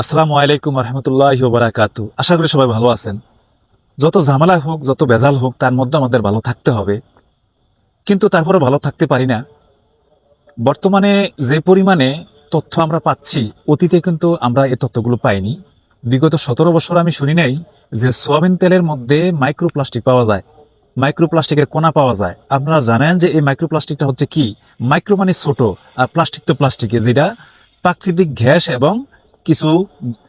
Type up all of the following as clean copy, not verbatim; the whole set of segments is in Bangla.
আসসালামু আলাইকুম রহমতুল্লাহি ওয়া বারাকাতু। আশা করি সবাই ভালো আছেন। যত ঝামেলা হোক, যত বেজাল হোক, তার মধ্যে আমাদের ভালো থাকতে হবে। কিন্তু তারপরে ভালো থাকতে পারি না। বর্তমানে যে পরিমাণে তথ্য আমরা পাচ্ছি, অতীতে কিন্তু আমরা এই তথ্যগুলো পাইনি। বিগত 17 বছর আমি শুনি নাই যে সোয়াবিন তেলের মধ্যে মাইক্রোপ্লাস্টিক পাওয়া যায়, মাইক্রোপ্লাস্টিকের কণা পাওয়া যায়। আপনারা জানেন যে এই মাইক্রোপ্লাস্টিকটা হচ্ছে কি? মাইক্রো মানে ছোট, আর প্লাস্টিক তো প্লাস্টিকে, যেটা প্রাকৃতিক গ্যাস এবং কিছু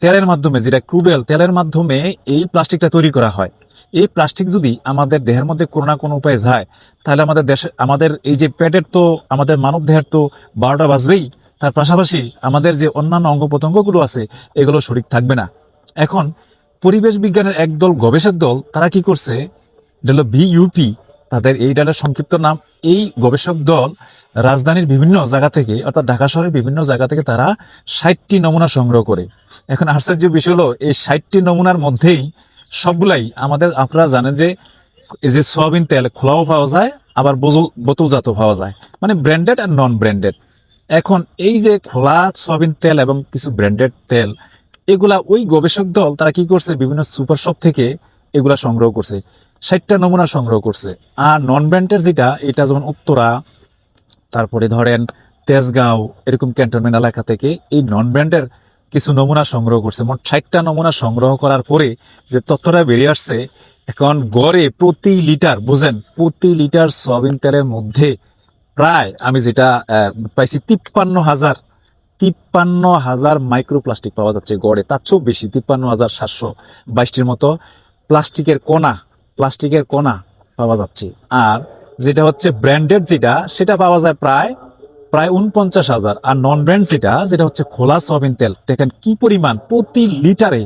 তেলের মাধ্যমে, যেটা ক্রুডেল তেলের মাধ্যমে এই প্লাস্টিকটা তৈরি করা হয়। এই প্লাস্টিক যদি আমাদের দেহের মধ্যে কোনো না কোনো উপায়ে যায়, তাহলে আমাদের দেশে, আমাদের এই যে পেটের তো, আমাদের মানব দেহের তো 12টা বাজবেই। তার পাশাপাশি আমাদের যে অন্যান্য অঙ্গ প্রত্যঙ্গগুলো আছে, এগুলো সঠিক থাকবে না। এখন পরিবেশ বিজ্ঞানের একদল গবেষক দল, তারা কি করছে, এটা হলো বিইউপি, তাদের এই ডালের সংক্ষিপ্ত নাম। এই গবেষক দল রাজধানীর বিভিন্ন জায়গা থেকে, অর্থাৎ ঢাকা শহরের বিভিন্ন জায়গা থেকে তারা 60টি নমুনা সংগ্রহ করে। এখন আশ্চর্য বিষয় হলো, এই 60টি নমুনার মধ্যেই সবগুলাই আমাদের, আপনারা জানেন যে এই যে সয়াবিন তেল খোলাও পাওয়া যায়, আবার বোতলজাত পাওয়া যায়, মানে ব্র্যান্ডেড আর নন ব্র্যান্ডেড। এখন এই যে খোলা সয়াবিন তেল এবং কিছু ব্র্যান্ডেড তেল, এগুলা ওই গবেষক দল তারা কি করছে, বিভিন্ন সুপার শপ থেকে এগুলা সংগ্রহ করছে, 60টা নমুনা সংগ্রহ করছে। আর নন ব্র্যান্ডের যেটা, এটা যেমন উত্তরা, তারপরে ধরেন তেজগাঁও, এরকম ক্যান্টনমেন্ট এলাকা থেকে এই নন ব্র্যান্ডের কিছু নমুনা সংগ্রহ করছে। মোট 60টা নমুনা সংগ্রহ করার পরে যে তথ্যটা বেরিয়ে আসছে, এখন গড়ে প্রতি লিটার, বুঝেন, প্রতি লিটার সয়াবিন তেলের মধ্যে প্রায়, আমি যেটা পাইছি, 53,000 মাইক্রোপ্লাস্টিক পাওয়া যাচ্ছে গড়ে। তার চেয়েও বেশি, 53,722টির মতো প্লাস্টিকের কণা পাওয়া যাচ্ছে। আর যেটা হচ্ছে ব্র্যান্ডেড, যেটা সেটা পাওয়া যায় প্রায় প্রায় 49,000। আর নন ব্র্যান্ড যেটা হচ্ছে খোলা সয়াবিন তেল, দেখেন কি পরিমাণ, প্রতি লিটারে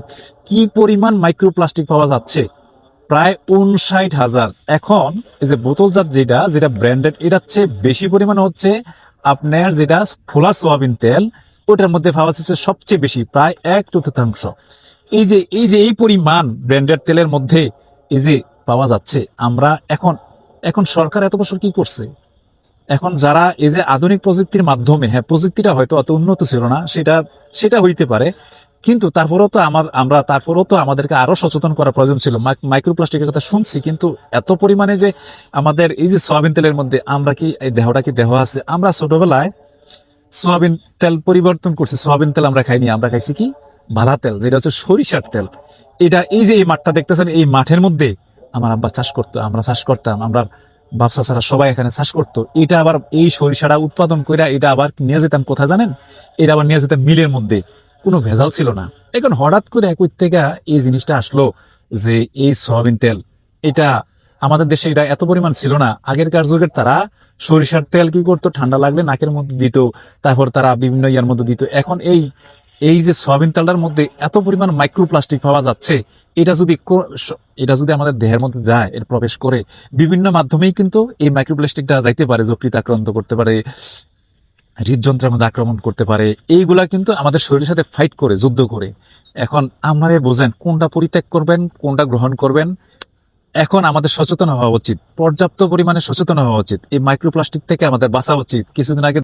কি পরিমাণ মাইক্রোপ্লাস্টিক পাওয়া যাচ্ছে, প্রায় 59,000। এখন এই যে বোতলজাত যেটা, যেটা ব্র্যান্ডেড, এটা হচ্ছে বেশি পরিমাণে হচ্ছে আপনার যেটা খোলা সোয়াবিন তেল, ওটার মধ্যে পাওয়া যাচ্ছে সবচেয়ে বেশি, প্রায় 1/4। এই পরিমাণ ব্র্যান্ডেড তেলের মধ্যে এই যে পাওয়া যাচ্ছে, আমরা এখন, সরকার এত বছর কি করছে? এখন যারা এই যে আধুনিক প্রযুক্তির মাধ্যমে, হ্যাঁ, প্রযুক্তিটা হয়তো অত উন্নত ছিল না, সেটা সেটা হইতে পারে, কিন্তু তারপরেও তো আমাদেরকে আরো সচেতন করা প্রয়োজন ছিল। মাইক্রোপ্লাস্টিকের কথা শুনছি, কিন্তু এত পরিমাণে যে আমাদের এই যে সয়াবিন তেলের মধ্যে, আমরা কি এই দেহটা কি দেহ আছে? আমরা ছোটবেলায় সয়াবিন তেল পরিবর্তন করছি, সয়াবিন তেল আমরা খাইনি, আমরা খাইছি কি, ভালা তেল, যেটা হচ্ছে সরিষার তেল। এটা এই যে এই মাঠটা দেখতেছেন, এই মাঠের মধ্যে আমার আব্বা চাষ করতো, আমরা চাষ করতাম, আমরা ব্যবসা ছাড়া সবাই এখানে চাষ করতো। এটা আবার এই সরিষাটা উৎপাদন করে এটা আবার নিয়ে যেতাম কোথায় জানেন? এটা আবার নিয়ে যেতাম মিলের মধ্যে, কোনো ভেজাল ছিল না। এখন হঠাৎ করে একই থেকে এই জিনিসটা আসলো যে এই সয়াবিন তেল, এটা আমাদের দেশে এটা এত পরিমাণ ছিল না। আগেরকার যুগের তারা সরিষার তেল কি করতো, ঠান্ডা লাগলে নাকের মধ্যে দিত, তারপর তারা বিভিন্ন ইয়ার মধ্যে দিত। এখন এই এই যে সয়াবিন তেলটার মধ্যে এত পরিমাণ মাইক্রোপ্লাস্টিক পাওয়া যাচ্ছে, এটা যদি আমাদের দেহের মধ্যে যায়, এর প্রবেশ করে, বিভিন্ন মাধ্যমেই কিন্তু এই মাইক্রোপ্লাস্টিকটা যাইতে পারে, যকৃত আক্রান্ত করতে পারে, হৃদযন্ত্রের মধ্যে আক্রমণ করতে পারে। এইগুলা কিন্তু আমাদের শরীরের সাথে ফাইট করে, যুদ্ধ করে। এখন আপনারা বোঝেন কোনটা পরিত্যাগ করবেন, কোনটা গ্রহণ করবেন। এখন আমাদের সচেতন হওয়া উচিত, পর্যাপ্ত পরিমাণে সচেতন হওয়া উচিত। এই মাইক্রোপ্লাস্টিক থেকে আমাদের বাঁচা উচিত। কিছুদিন আগে